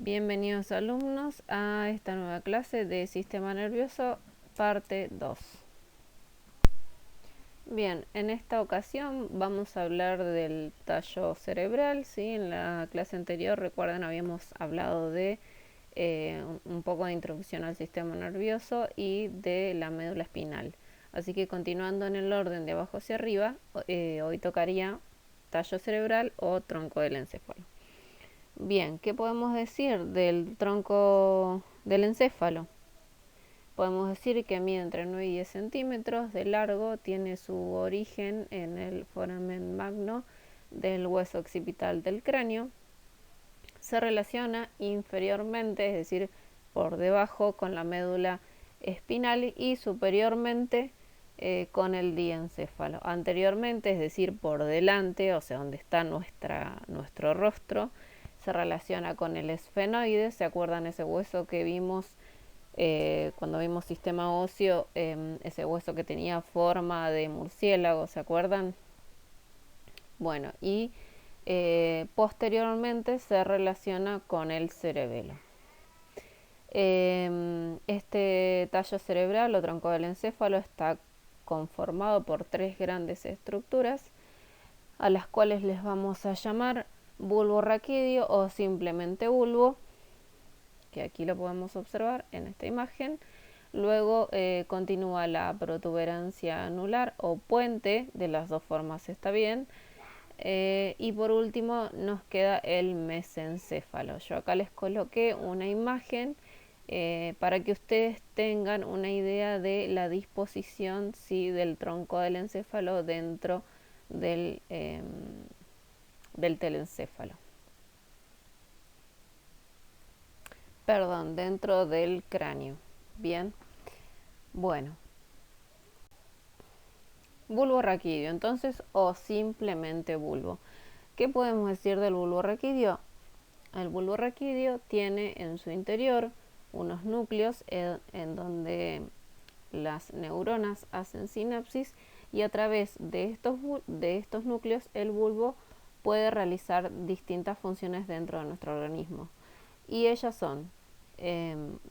Bienvenidos alumnos a esta nueva clase de Sistema Nervioso, parte 2. Bien, en esta ocasión vamos a hablar del tallo cerebral, ¿sí? En la clase anterior, recuerden, habíamos hablado de un poco de introducción al sistema nervioso y de la médula espinal. Así que continuando en el orden de abajo hacia arriba, hoy tocaría tallo cerebral o tronco del encéfalo. Bien, ¿qué podemos decir del tronco del encéfalo? Podemos decir que mide entre 9 y 10 centímetros de largo, tiene su origen en el foramen magno del hueso occipital del cráneo, se relaciona inferiormente, es decir, por debajo con la médula espinal y superiormente con el diencéfalo. Anteriormente, es decir, por delante, o sea, donde está nuestro rostro, se relaciona con el esfenoide. ¿Se acuerdan ese hueso que vimos cuando vimos sistema óseo? Ese hueso que tenía forma de murciélago, ¿se acuerdan? Bueno, y posteriormente se relaciona con el cerebelo. Este tallo cerebral o tronco del encéfalo está conformado por tres grandes estructuras, a las cuales les vamos a llamar bulbo raquídeo o simplemente bulbo, que aquí lo podemos observar en esta imagen. Luego continúa la protuberancia anular o puente, de las dos formas está bien. Y por último nos queda el mesencéfalo. Yo acá les coloqué una imagen para que ustedes tengan una idea de la disposición, ¿sí?, del tronco del encéfalo dentro del telencéfalo. Perdón, dentro del cráneo. Bien. Bueno. Bulbo raquídeo, entonces, o simplemente bulbo. ¿Qué podemos decir del bulbo raquídeo? El bulbo raquídeo tiene en su interior unos núcleos en donde las neuronas hacen sinapsis, y a través de estos núcleos el bulbo puede realizar distintas funciones dentro de nuestro organismo. Y ellas son,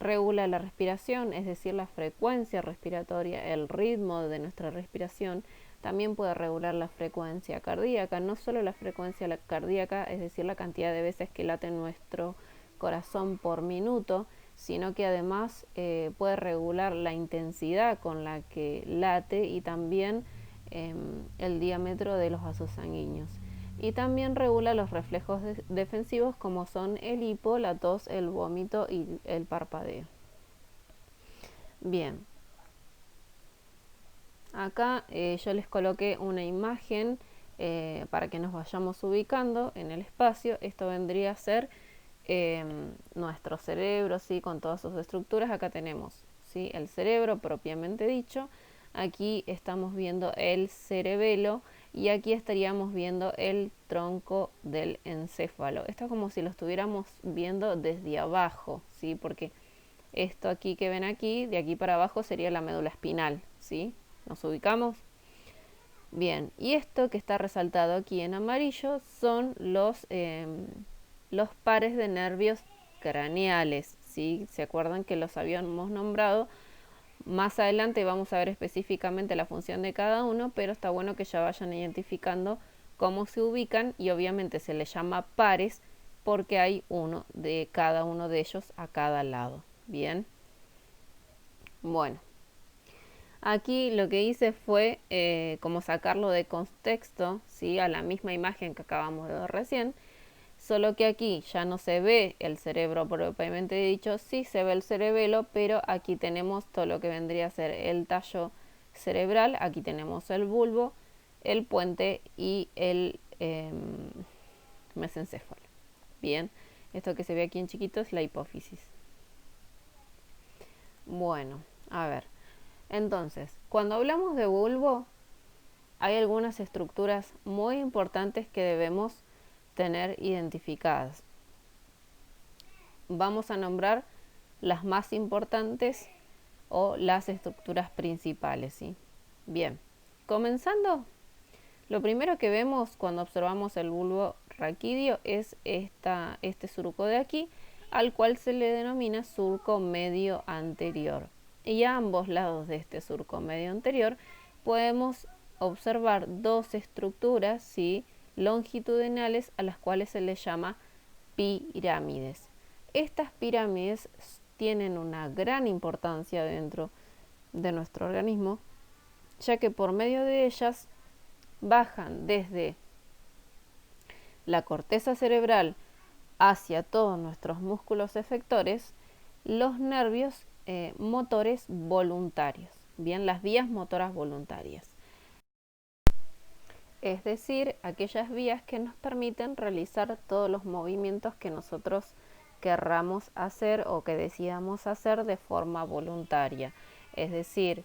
regula la respiración, es decir, la frecuencia respiratoria, el ritmo de nuestra respiración. También puede regular la frecuencia cardíaca, no solo la frecuencia cardíaca, es decir, la cantidad de veces que late nuestro corazón por minuto, sino que además puede regular la intensidad con la que late y también el diámetro de los vasos sanguíneos. Y también regula los reflejos defensivos, como son el hipo, la tos, el vómito y el parpadeo. Bien. Acá yo les coloqué una imagen para que nos vayamos ubicando en el espacio. Esto vendría a ser nuestro cerebro, ¿sí?, con todas sus estructuras. Acá tenemos, ¿sí?, el cerebro propiamente dicho. Aquí estamos viendo el cerebelo y aquí estaríamos viendo el tronco del encéfalo. Esto es como si lo estuviéramos viendo desde abajo, ¿sí?, porque esto aquí que ven aquí, de aquí para abajo, sería la médula espinal, ¿sí? ¿Nos ubicamos? Bien, y esto que está resaltado aquí en amarillo son los pares de nervios craneales, ¿sí? ¿Se acuerdan que los habíamos nombrado? Más adelante vamos a ver específicamente la función de cada uno, pero está bueno que ya vayan identificando cómo se ubican, y obviamente se les llama pares porque hay uno de cada uno de ellos a cada lado. Bien. Bueno. Aquí lo que hice fue como sacarlo de contexto, ¿sí?, a la misma imagen que acabamos de ver recién, solo que aquí ya no se ve el cerebro propiamente dicho, sí se ve el cerebelo, pero aquí tenemos todo lo que vendría a ser el tallo cerebral. Aquí tenemos el bulbo, el puente y el mesencéfalo. Bien, esto que se ve aquí en chiquito es la hipófisis. Bueno, a ver. Entonces, cuando hablamos de bulbo, hay algunas estructuras muy importantes que debemos tener identificadas. Vamos a nombrar las más importantes o las estructuras principales, ¿sí? Bien, comenzando, lo primero que vemos cuando observamos el bulbo raquídeo es este surco de aquí. al cual se le denomina surco medio anterior. Y a ambos lados de este surco medio anterior podemos observar dos estructuras, ¿sí?, longitudinales, a las cuales se les llama pirámides. Estas pirámides tienen una gran importancia dentro de nuestro organismo, ya que por medio de ellas bajan desde la corteza cerebral hacia todos nuestros músculos efectores los nervios motores voluntarios, bien, las vías motoras voluntarias. Es decir, aquellas vías que nos permiten realizar todos los movimientos que nosotros querramos hacer o que decidamos hacer de forma voluntaria. Es decir,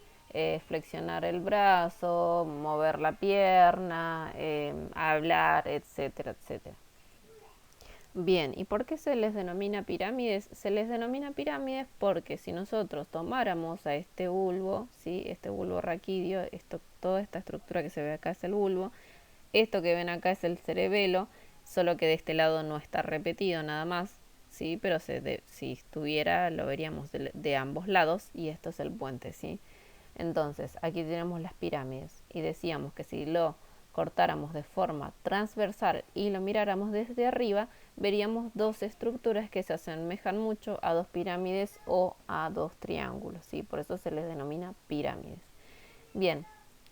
flexionar el brazo, mover la pierna, hablar, etcétera, etcétera. Bien, ¿y por qué se les denomina pirámides? Se les denomina pirámides porque si nosotros tomáramos a este bulbo, ¿sí?, este bulbo raquídeo, toda esta estructura que se ve acá es el bulbo, esto que ven acá es el cerebelo, solo que de este lado no está repetido nada más, ¿sí?, pero si estuviera lo veríamos de ambos lados, y esto es el puente, ¿sí? Entonces, aquí tenemos las pirámides y decíamos que si lo cortáramos de forma transversal y lo miráramos desde arriba, veríamos dos estructuras que se asemejan mucho a dos pirámides o a dos triángulos, ¿sí? Por eso se les denomina pirámides. Bien,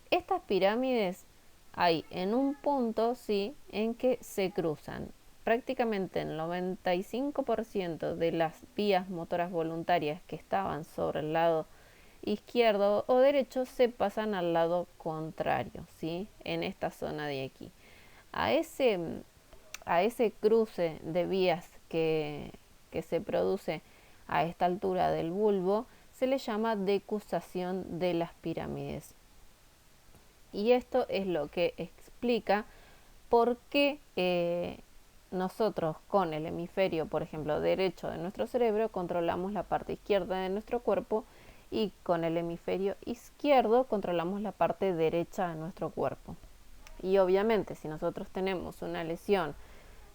estas pirámides hay en un punto, ¿sí?, en que se cruzan. Prácticamente el 95% de las vías motoras voluntarias que estaban sobre el lado izquierdo o derecho se pasan al lado contrario, ¿sí?, en esta zona de aquí. A ese cruce de vías que se produce a esta altura del bulbo se le llama decusación de las pirámides. Y esto es lo que explica por qué nosotros con el hemisferio, por ejemplo, derecho de nuestro cerebro, controlamos la parte izquierda de nuestro cuerpo, y con el hemisferio izquierdo controlamos la parte derecha de nuestro cuerpo. Y obviamente si nosotros tenemos una lesión,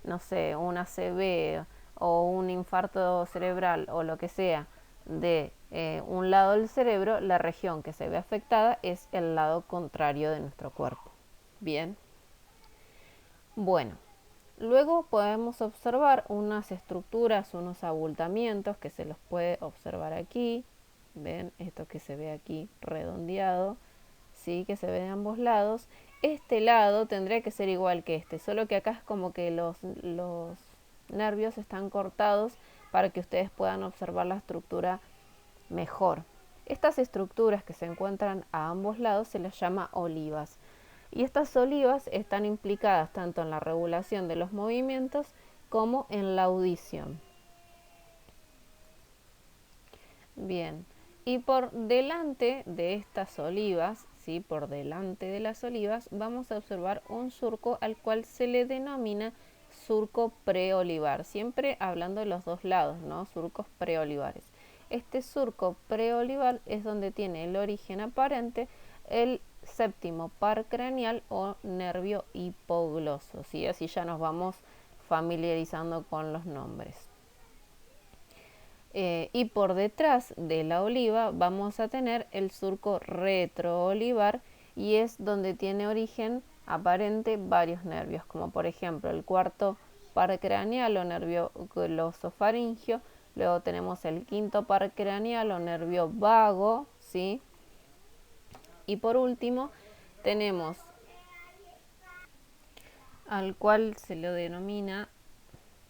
no sé, un ACV o un infarto cerebral o lo que sea de un lado del cerebro, la región que se ve afectada es el lado contrario de nuestro cuerpo. Bien. Bueno, luego podemos observar unas estructuras, unos abultamientos que se los puede observar aquí. Ven esto que se ve aquí redondeado, ¿sí?, que se ve de ambos lados. Este lado tendría que ser igual que este, solo que acá es como que los nervios están cortados para que ustedes puedan observar la estructura mejor. Estas estructuras que se encuentran a ambos lados se les llama olivas. Y estas olivas están implicadas tanto en la regulación de los movimientos como en la audición. Bien, y por delante de estas olivas, ¿sí?, por delante de las olivas, vamos a observar un surco al cual se le denomina surco preolivar, siempre hablando de los dos lados, ¿no?, surcos preolivares. Este surco preolivar es donde tiene el origen aparente el séptimo par craneal o nervio hipogloso, ¿sí? Así ya nos vamos familiarizando con los nombres. Y por detrás de la oliva vamos a tener el surco retroolivar, y es donde tiene origen aparente varios nervios, como por ejemplo el cuarto par craneal o nervio glosofaringio. Luego tenemos el quinto par craneal o nervio vago, ¿sí? Y por último tenemos al cual se lo denomina,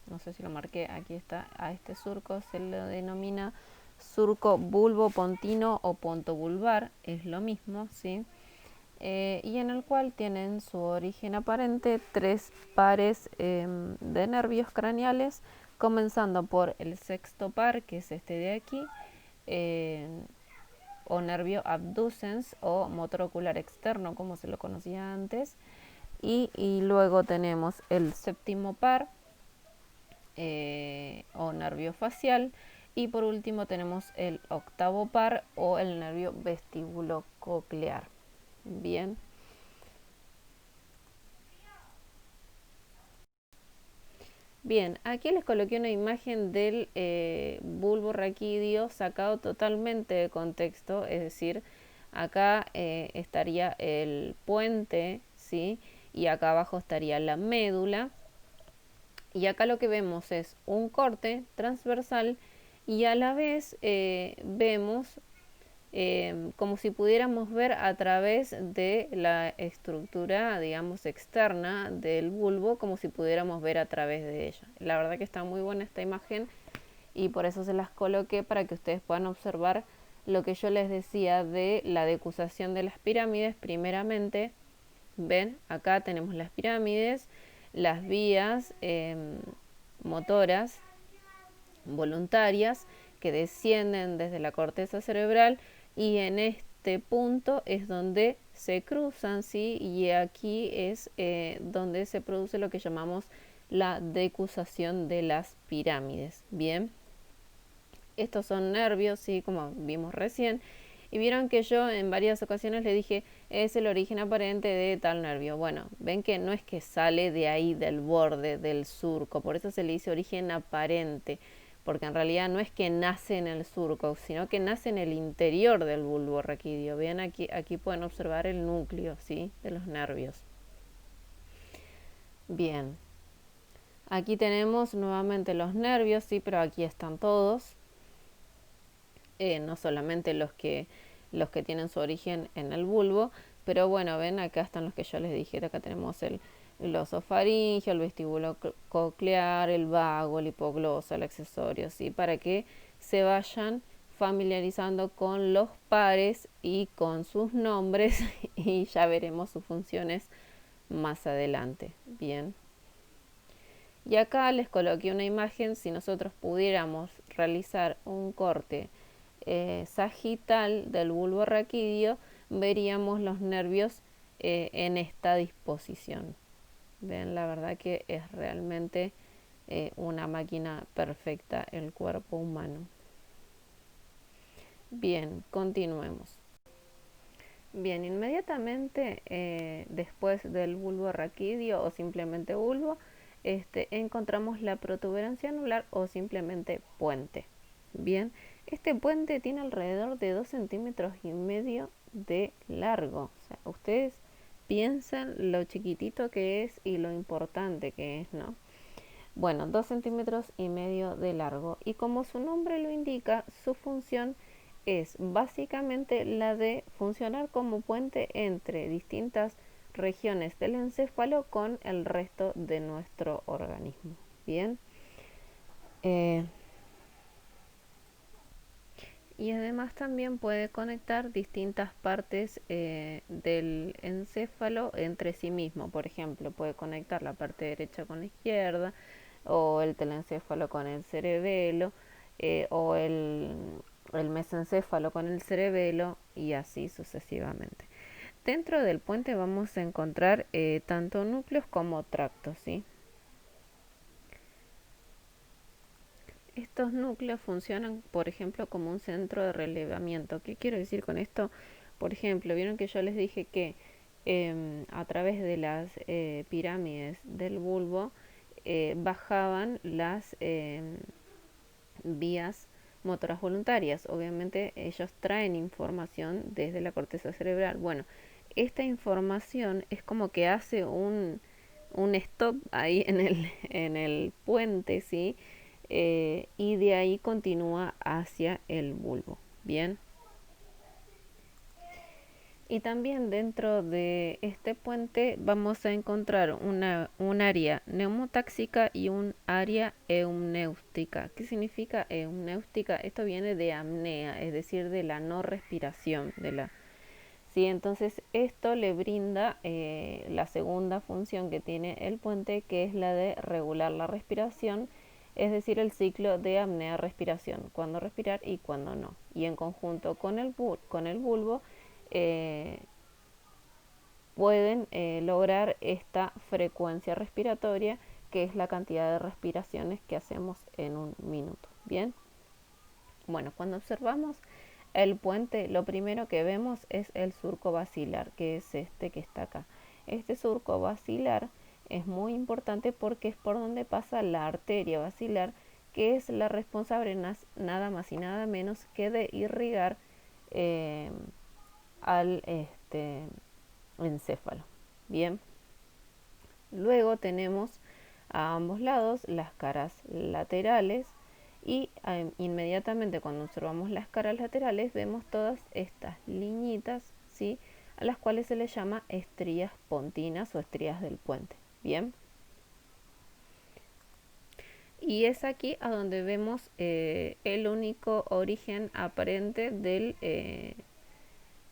no sé si lo marqué, aquí está, a este surco se lo denomina surco bulbopontino o pontobulbar, es lo mismo, ¿sí? Y en el cual tienen su origen aparente tres pares de nervios craneales, comenzando por el sexto par, que es este de aquí, o nervio abducens o motor ocular externo, como se lo conocía antes, y luego tenemos el séptimo par, o nervio facial, y por último tenemos el octavo par o el nervio vestibulococlear. Bien. Bien, aquí les coloqué una imagen del bulbo raquídeo sacado totalmente de contexto, es decir, acá estaría el puente, ¿sí? Y acá abajo estaría la médula. Y acá lo que vemos es un corte transversal y a la vez vemos como si pudiéramos ver a través de la estructura, digamos, externa del bulbo, como si pudiéramos ver a través de ella. La verdad que está muy buena esta imagen y por eso se las coloqué para que ustedes puedan observar lo que yo les decía de la decusación de las pirámides. Primeramente, ven, acá tenemos las pirámides, las vías motoras voluntarias que descienden desde la corteza cerebral y en este punto es donde se cruzan, ¿sí? Y aquí es donde se produce lo que llamamos la decusación de las pirámides. Bien, estos son nervios, ¿sí? Como vimos recién. Y vieron que yo en varias ocasiones le dije, es el origen aparente de tal nervio. Bueno, ven que no es que sale de ahí, del borde, del surco, por eso se le dice origen aparente, porque en realidad no es que nace en el surco, sino que nace en el interior del bulbo raquídeo. Vean aquí pueden observar el núcleo, ¿sí? De los nervios. Bien, aquí tenemos nuevamente los nervios, sí, pero aquí están todos. No solamente los que tienen su origen en el bulbo, pero bueno, ven, acá están los que yo les dije, acá tenemos el osofaringeo, el vestíbulo coclear, el vago, el hipogloso, el accesorio, ¿sí? Para que se vayan familiarizando con los pares y con sus nombres y ya veremos sus funciones más adelante. Bien. Y acá les coloqué una imagen, si nosotros pudiéramos realizar un corte sagital del bulbo raquídeo, veríamos los nervios en esta disposición. Ven, la verdad que es realmente una máquina perfecta el cuerpo humano. Bien, continuemos. Bien, inmediatamente después del bulbo raquídeo o simplemente bulbo, encontramos la protuberancia anular o simplemente puente. Bien, este puente tiene alrededor de 2,5 centímetros de largo. O sea, ustedes piensan lo chiquitito que es y lo importante que es, ¿no? Bueno, 2,5 centímetros de largo. Y como su nombre lo indica, su función es básicamente la de funcionar como puente entre distintas regiones del encéfalo con el resto de nuestro organismo. Bien. Y además también puede conectar distintas partes del encéfalo entre sí mismo. Por ejemplo, puede conectar la parte derecha con la izquierda, o el telencéfalo con el cerebelo, o el mesencéfalo con el cerebelo, y así sucesivamente. Dentro del puente vamos a encontrar tanto núcleos como tractos, ¿sí? Estos núcleos funcionan, por ejemplo, como un centro de relevamiento. ¿Qué quiero decir con esto? Por ejemplo, vieron que yo les dije que a través de las pirámides del bulbo bajaban las vías motoras voluntarias. Obviamente ellos traen información desde la corteza cerebral. Bueno, esta información es como que hace un stop ahí en el puente, ¿sí? Y de ahí continúa hacia el bulbo. Bien. Y también dentro de este puente vamos a encontrar un área neumotáxica y un área eunéutica. ¿Qué significa eunéutica? Esto viene de apnea, es decir, de la no respiración. ¿Sí? Entonces esto le brinda la segunda función que tiene el puente, que es la de regular la respiración, es decir, el ciclo de apnea-respiración, cuándo respirar y cuándo no. Y en conjunto con el bulbo, eh, pueden lograr esta frecuencia respiratoria, que es la cantidad de respiraciones que hacemos en un minuto. Bien, bueno, cuando observamos el puente, lo primero que vemos es el surco basilar, que es este que está acá. Este surco basilar es muy importante porque es por donde pasa la arteria basilar, que es la responsable nada más y nada menos que de irrigar al encéfalo. Bien, luego tenemos a ambos lados las caras laterales y inmediatamente cuando observamos las caras laterales vemos todas estas liñitas, ¿sí?, a las cuales se les llama estrías pontinas o estrías del puente. Bien, y es aquí a donde vemos el único origen aparente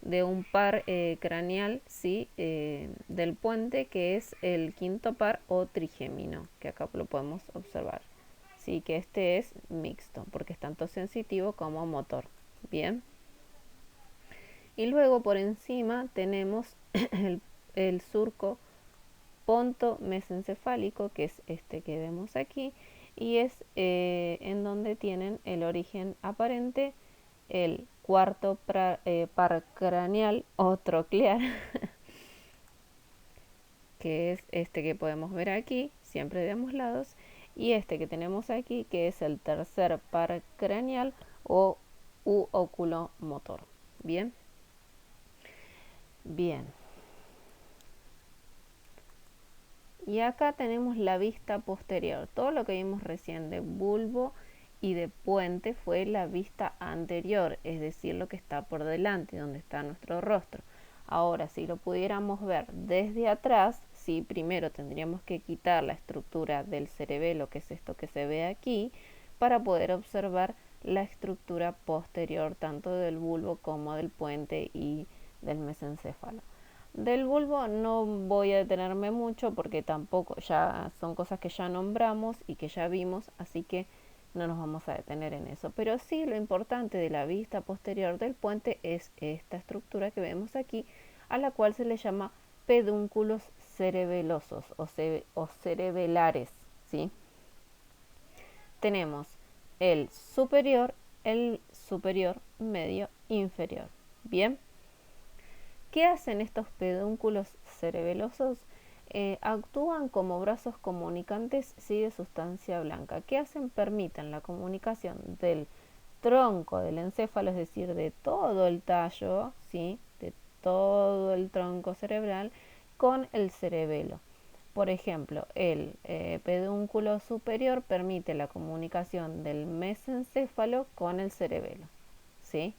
de un par craneal, ¿sí?, del puente, que es el quinto par o trigémino, que acá lo podemos observar. Sí, que este es mixto porque es tanto sensitivo como motor. Bien, y luego por encima tenemos el surco ponto-mesencefálico, que es este que vemos aquí, y es en donde tienen el origen aparente el cuarto par craneal o troclear, que es este que podemos ver aquí, siempre de ambos lados, y este que tenemos aquí, que es el tercer par craneal o oculomotor. Bien, bien. Y acá tenemos la vista posterior. Todo lo que vimos recién de bulbo y de puente fue la vista anterior, es decir, lo que está por delante, donde está nuestro rostro. Ahora, si lo pudiéramos ver desde atrás, sí, primero tendríamos que quitar la estructura del cerebelo, que es esto que se ve aquí, para poder observar la estructura posterior, tanto del bulbo como del puente y del mesencéfalo. Del bulbo no voy a detenerme mucho porque tampoco ya son cosas que ya nombramos y que ya vimos, así que no nos vamos a detener en eso. Pero sí, lo importante de la vista posterior del puente es esta estructura que vemos aquí, a la cual se le llama pedúnculos cerebelosos o cerebelares, ¿sí? Tenemos el superior, medio, inferior. Bien, ¿qué hacen estos pedúnculos cerebelosos? Actúan como brazos comunicantes, sí, de sustancia blanca. ¿Qué hacen? Permiten la comunicación del tronco del encéfalo, es decir, de todo el tallo, ¿sí?, de todo el tronco cerebral, con el cerebelo. Por ejemplo, el pedúnculo superior permite la comunicación del mesencéfalo con el cerebelo, ¿sí?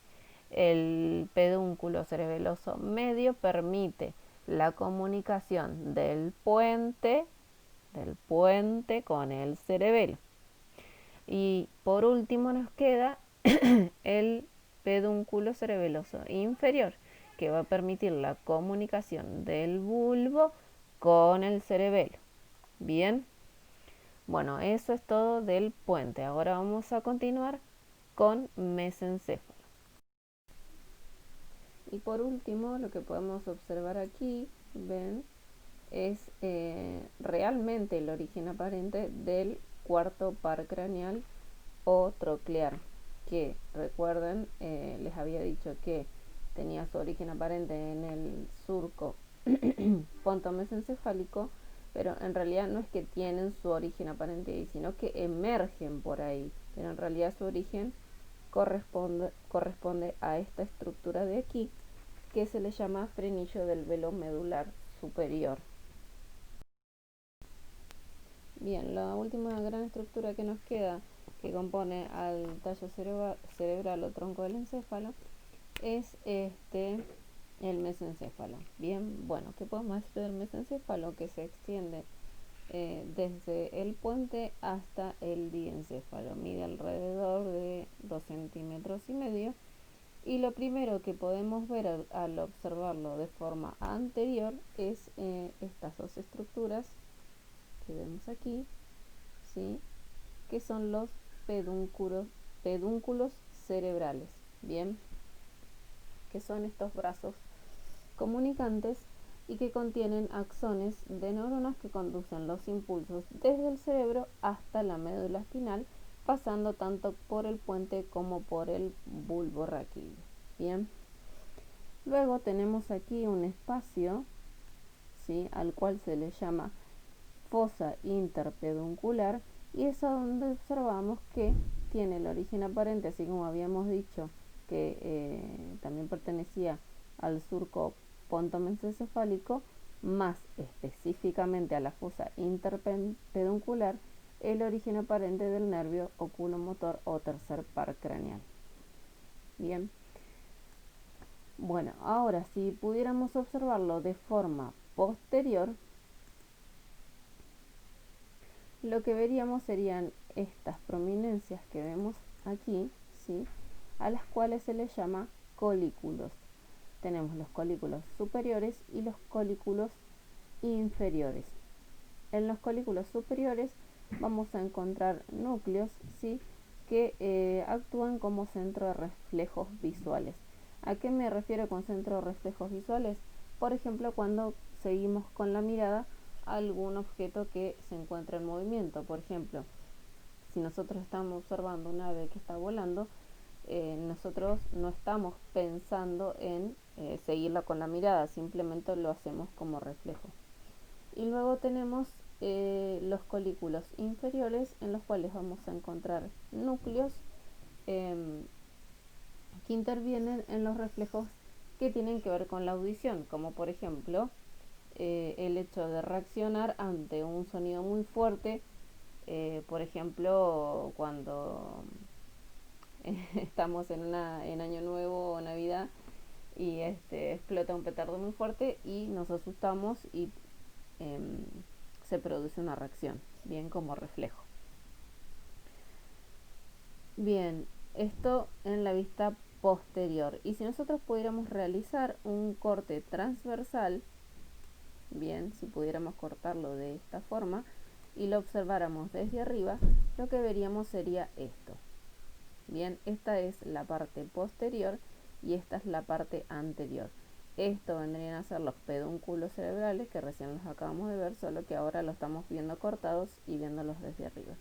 El pedúnculo cerebeloso medio permite la comunicación del puente con el cerebelo. Y por último nos queda el pedúnculo cerebeloso inferior, que va a permitir la comunicación del bulbo con el cerebelo. Bien, bueno, eso es todo del puente. Ahora vamos a continuar con mesencéfalo. Y por último, lo que podemos observar aquí, ven, es realmente el origen aparente del cuarto par craneal o troclear, que recuerden, les había dicho que tenía su origen aparente en el surco pontomesencefálico, pero en realidad no es que tienen su origen aparente ahí, sino que emergen por ahí, pero en realidad su origen corresponde a esta estructura de aquí, que se le llama frenillo del velo medular superior. Bien, la última gran estructura que nos queda, que compone al tallo cerebral o tronco del encéfalo, es el mesencéfalo. Bien, bueno, ¿qué podemos decir del mesencéfalo? Que se extiende desde el puente hasta el diencéfalo. Mide alrededor de 2,5 centímetros. Y lo primero que podemos ver al observarlo de forma anterior es estas dos estructuras que vemos aquí, ¿sí?, que son los pedúnculos cerebrales. Bien, que son estos brazos comunicantes y que contienen axones de neuronas que conducen los impulsos desde el cerebro hasta la médula espinal, pasando tanto por el puente como por el bulbo raquídeo. Bien, luego tenemos aquí un espacio, ¿sí?, al cual se le llama fosa interpeduncular, y es a donde observamos que tiene el origen aparente, así como habíamos dicho que también pertenecía al surco pontomesencefálico, más específicamente a la fosa interpeduncular, el origen aparente del nervio oculomotor o tercer par craneal. Bien, bueno, ahora si pudiéramos observarlo de forma posterior, lo que veríamos serían estas prominencias que vemos aquí, ¿sí?, a las cuales se les llama colículos. Tenemos los colículos superiores y los colículos inferiores. En los colículos superiores vamos a encontrar núcleos, ¿sí?, que actúan como centro de reflejos visuales. ¿A qué me refiero con centro de reflejos visuales? Por ejemplo, cuando seguimos con la mirada a algún objeto que se encuentra en movimiento. Por ejemplo, si nosotros estamos observando un ave que está volando, nosotros no estamos pensando en seguirla con la mirada, simplemente lo hacemos como reflejo. Y luego tenemos los colículos inferiores, en los cuales vamos a encontrar núcleos que intervienen en los reflejos que tienen que ver con la audición, como por ejemplo el hecho de reaccionar ante un sonido muy fuerte, por ejemplo cuando estamos en Año Nuevo o Navidad y explota un petardo muy fuerte y nos asustamos y se produce una reacción, bien, como reflejo. Bien, esto en la vista posterior. Y si nosotros pudiéramos realizar un corte transversal, bien, si pudiéramos cortarlo de esta forma y lo observáramos desde arriba, lo que veríamos sería esto. Bien, esta es la parte posterior y esta es la parte anterior. Esto vendrían a ser los pedúnculos cerebrales, que recién los acabamos de ver, solo que ahora los estamos viendo cortados y viéndolos desde arriba.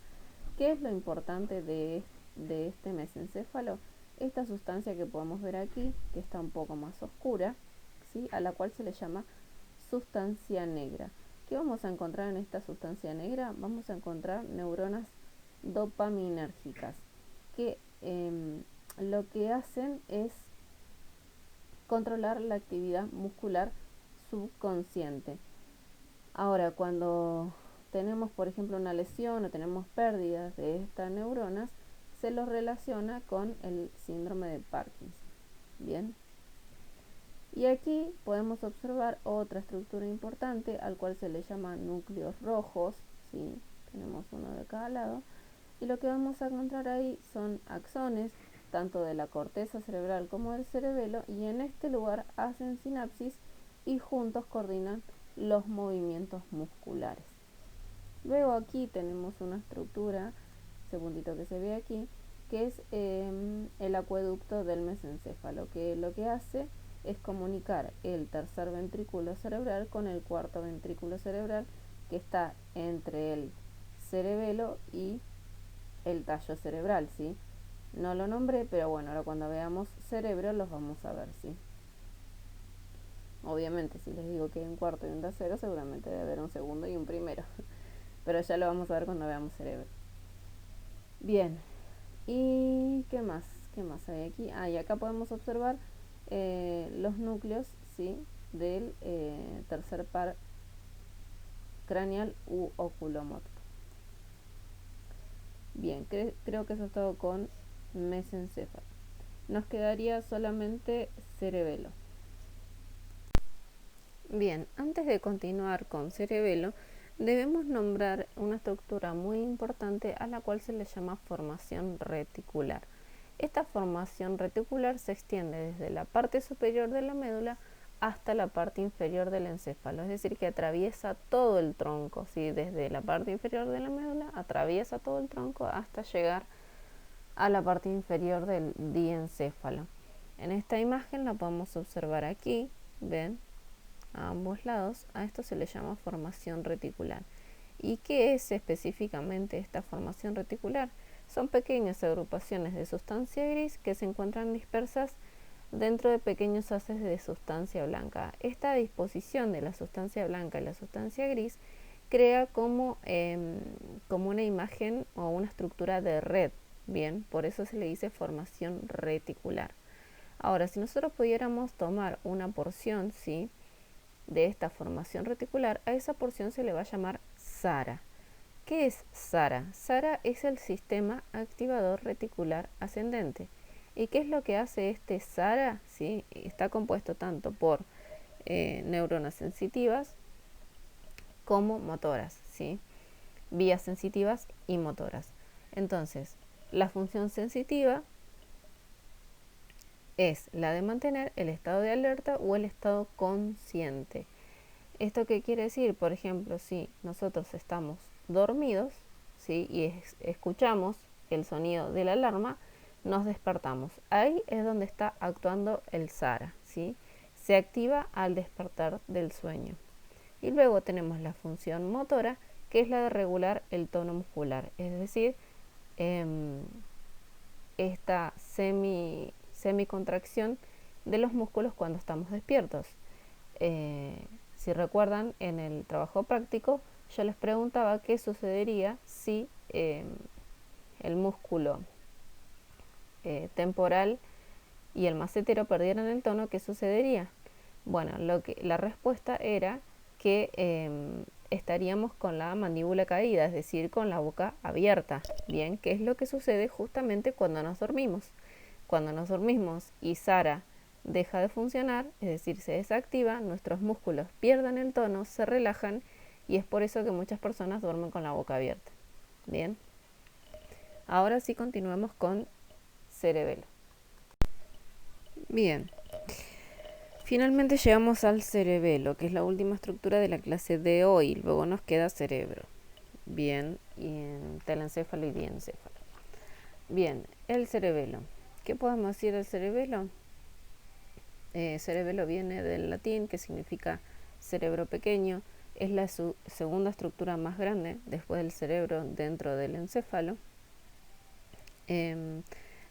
¿Qué es lo importante de este mesencéfalo? Esta sustancia que podemos ver aquí, que está un poco más oscura, ¿sí?, a la cual se le llama sustancia negra. ¿Qué vamos a encontrar en esta sustancia negra? Vamos a encontrar neuronas dopaminérgicas, que lo que hacen es controlar la actividad muscular subconsciente. Ahora, cuando tenemos, por ejemplo, una lesión o tenemos pérdidas de estas neuronas, se los relaciona con el síndrome de Parkinson. Bien. Y aquí podemos observar otra estructura importante al cual se le llama núcleos rojos, ¿sí? Tenemos uno de cada lado. Y lo que vamos a encontrar ahí son axones, tanto de la corteza cerebral como del cerebelo, y en este lugar hacen sinapsis y juntos coordinan los movimientos musculares. Luego aquí tenemos una estructura, segundito que se ve aquí, que es el acueducto del mesencéfalo, que lo que hace es comunicar el tercer ventrículo cerebral con el cuarto ventrículo cerebral, que está entre el cerebelo y el tallo cerebral, ¿sí? No lo nombré, pero bueno, ahora cuando veamos cerebro los vamos a ver, ¿sí? Obviamente, si les digo que hay un cuarto y un tercero, seguramente debe haber un segundo y un primero. Pero ya lo vamos a ver cuando veamos cerebro. Bien, ¿y qué más? ¿Qué más hay aquí? Y acá podemos observar los núcleos, ¿sí?, del tercer par craneal u oculomotor. Bien, creo que eso es todo con mesencéfalo. Nos quedaría solamente cerebelo. Bien, antes de continuar con cerebelo, debemos nombrar una estructura muy importante a la cual se le llama formación reticular. Esta formación reticular se extiende desde la parte superior de la médula hasta la parte inferior del encéfalo, es decir, que atraviesa todo el tronco, ¿sí? Desde la parte inferior de la médula atraviesa todo el tronco hasta llegar a la parte inferior del diencéfalo. En esta imagen la podemos observar aquí, ven, a ambos lados. A esto se le llama formación reticular. ¿Y qué es específicamente esta formación reticular? Son pequeñas agrupaciones de sustancia gris que se encuentran dispersas dentro de pequeños haces de sustancia blanca. Esta disposición de la sustancia blanca y la sustancia gris crea como una imagen o una estructura de red. Bien, por eso se le dice formación reticular. Ahora, si nosotros pudiéramos tomar una porción, ¿sí?, de esta formación reticular, a esa porción se le va a llamar SARA. ¿Qué es SARA? SARA es el sistema activador reticular ascendente. ¿Y qué es lo que hace este SARA? ¿Sí? Está compuesto tanto por neuronas sensitivas como motoras, ¿sí?, vías sensitivas y motoras. Entonces, la función sensitiva es la de mantener el estado de alerta o el estado consciente. ¿Esto qué quiere decir? Por ejemplo, si nosotros estamos dormidos, ¿sí?, y escuchamos el sonido de la alarma, nos despertamos. Ahí es donde está actuando el SARA, ¿sí? Se activa al despertar del sueño. Y luego tenemos la función motora, que es la de regular el tono muscular, es decir, esta semicontracción de los músculos cuando estamos despiertos. Si recuerdan, en el trabajo práctico yo les preguntaba qué sucedería si el músculo temporal y el macetero perdieran el tono. ¿Qué sucedería? Bueno, la respuesta era que estaríamos con la mandíbula caída, es decir, con la boca abierta. Bien, ¿qué es lo que sucede justamente cuando nos dormimos? Cuando nos dormimos y SARA deja de funcionar, es decir, se desactiva, nuestros músculos pierden el tono, se relajan, y es por eso que muchas personas duermen con la boca abierta. Bien, ahora sí continuamos con cerebelo. Bien, finalmente llegamos al cerebelo, que es la última estructura de la clase de hoy. Luego nos queda cerebro. Bien, y telencéfalo y diencéfalo. Bien, el cerebelo. ¿Qué podemos decir del cerebelo? Cerebelo viene del latín, que significa cerebro pequeño. Es la segunda estructura más grande después del cerebro dentro del encéfalo.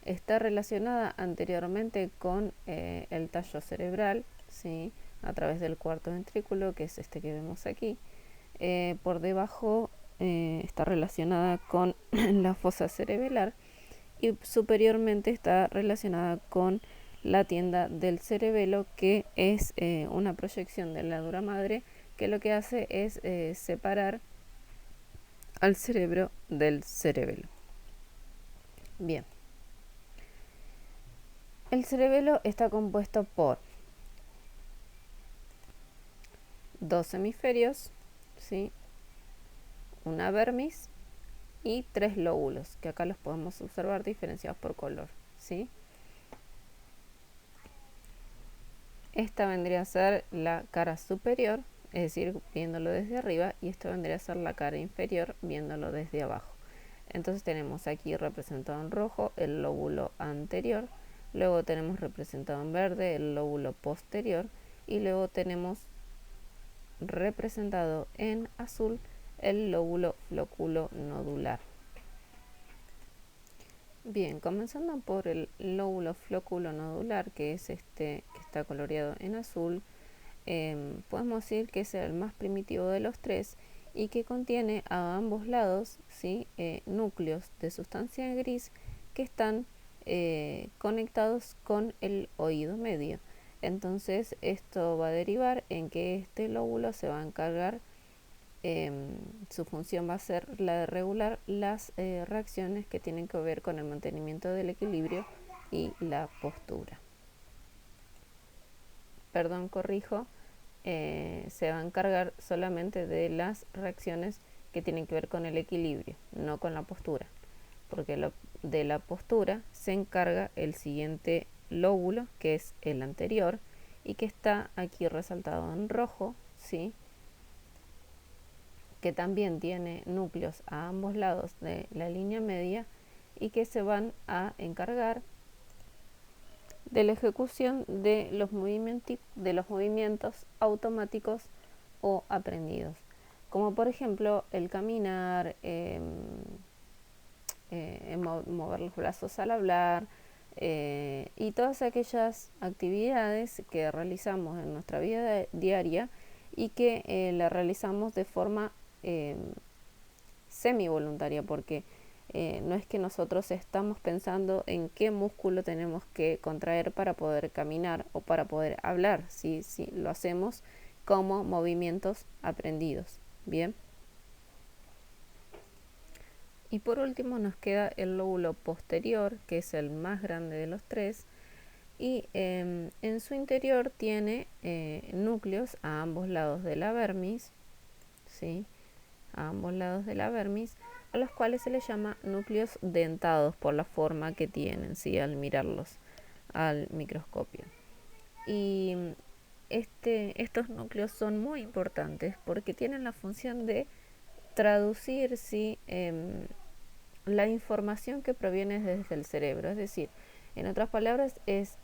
Está relacionada anteriormente con el tallo cerebral, ¿sí?, a través del cuarto ventrículo, que es este que vemos aquí. Por debajo está relacionada con la fosa cerebelar, y superiormente está relacionada con la tienda del cerebelo, que es una proyección de la dura madre, que lo que hace es separar al cerebro del cerebelo. Bien. El cerebelo está compuesto por dos hemisferios, ¿sí?, una vermis y tres lóbulos, que acá los podemos observar diferenciados por color, ¿sí? Esta vendría a ser la cara superior, es decir, viéndolo desde arriba, y esta vendría a ser la cara inferior, viéndolo desde abajo. Entonces tenemos aquí representado en rojo el lóbulo anterior, luego tenemos representado en verde el lóbulo posterior, y luego tenemos representado en azul el lóbulo flóculo-nodular. Bien, comenzando por el lóbulo flóculo-nodular, que es este que está coloreado en azul, podemos decir que es el más primitivo de los tres y que contiene a ambos lados, ¿sí?, núcleos de sustancia gris que están conectados con el oído medio. Entonces esto va a derivar en que este lóbulo se va a encargar, su función va a ser la de regular las reacciones que tienen que ver con el mantenimiento del equilibrio y la postura. Perdón, corrijo, se va a encargar solamente de las reacciones que tienen que ver con el equilibrio, no con la postura, porque de la postura se encarga el siguiente lóbulo, que es el anterior, y que está aquí resaltado en rojo, ¿sí?, que también tiene núcleos a ambos lados de la línea media y que se van a encargar de la ejecución de los movimientos automáticos o aprendidos, como por ejemplo el caminar, mover los brazos al hablar, y todas aquellas actividades que realizamos en nuestra vida diaria y que la realizamos de forma eh, semi-voluntaria, porque no es que nosotros estamos pensando en qué músculo tenemos que contraer para poder caminar o para poder hablar, si lo hacemos como movimientos aprendidos. Bien. Y por último nos queda el lóbulo posterior, que es el más grande de los tres, y en su interior tiene núcleos a ambos lados de la vermis, ¿sí? A ambos lados de la vermis, a los cuales se les llama núcleos dentados por la forma que tienen, ¿sí? Al mirarlos al microscopio. Y estos núcleos son muy importantes porque tienen la función de traducir, ¿sí? La información que proviene desde el cerebro. Es decir, en otras palabras, es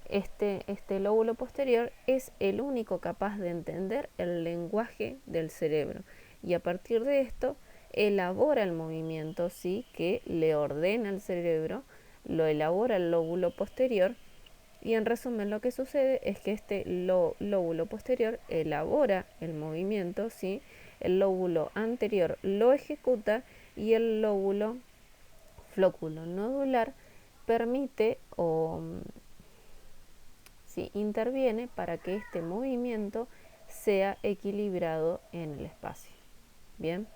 este lóbulo posterior es el único capaz de entender el lenguaje del cerebro y a partir de esto elabora el movimiento, ¿sí? Que le ordena al cerebro, lo elabora el lóbulo posterior y en resumen lo que sucede es que este lóbulo posterior elabora el movimiento, ¿sí? El lóbulo anterior lo ejecuta y el lóbulo flóculo nodular permite o ¿sí? Interviene para que este movimiento sea equilibrado en el espacio. Bien.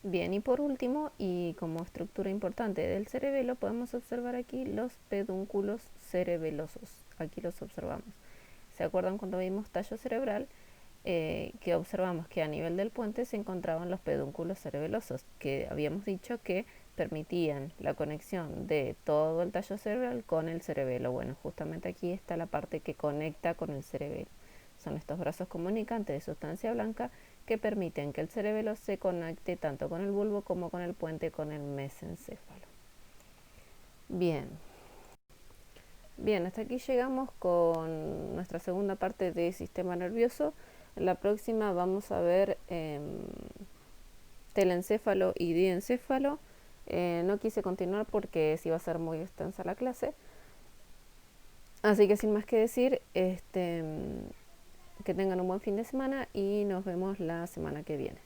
Bien, y por último, y como estructura importante del cerebelo, podemos observar aquí los pedúnculos cerebelosos. Aquí los observamos. ¿Se acuerdan cuando vimos tallo cerebral? Que observamos que a nivel del puente se encontraban los pedúnculos cerebelosos, que habíamos dicho que permitían la conexión de todo el tallo cerebral con el cerebelo. Bueno, justamente aquí está la parte que conecta con el cerebelo. Son estos brazos comunicantes de sustancia blanca que permiten que el cerebelo se conecte tanto con el bulbo como con el puente con el mesencéfalo. Bien. Bien, hasta aquí llegamos con nuestra segunda parte de sistema nervioso. En la próxima vamos a ver telencéfalo y diencéfalo. No quise continuar porque sí va a ser muy extensa la clase. Así que sin más que decir, que tengan un buen fin de semana y nos vemos la semana que viene.